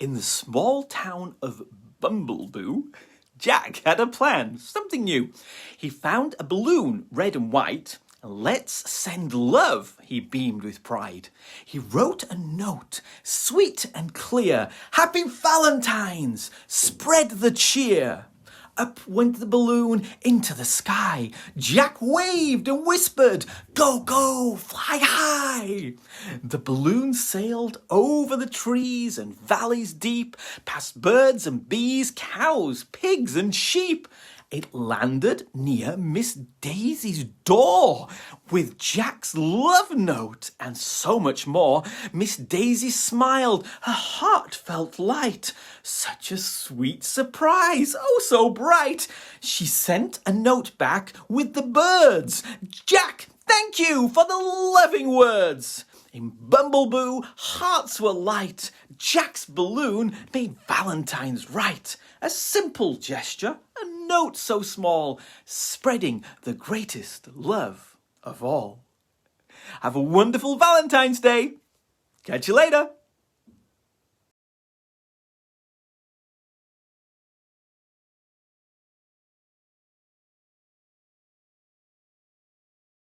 In the small town of Bumble-Boo, Jack had a plan, something new. He found a balloon, red and white. Let's send love, he beamed with pride. He wrote a note, sweet and clear. Happy Valentines, spread the cheer. Up went the balloon into the sky. Jack waved and whispered, go, go, fly high. The balloon sailed over the trees and valleys deep, past birds and bees, cows, pigs and sheep. It landed near Miss Daisy's door with Jack's love note and so much more. Miss Daisy smiled, her heart felt light. Such a sweet surprise, oh so bright. She sent a note back with the birds. Jack, thank you for the loving words. In Bumble-Boo, hearts were light. Jack's balloon made Valentine's right. A simple gesture, a note so small, spreading the greatest love of all. Have a wonderful Valentine's Day. Catch you later.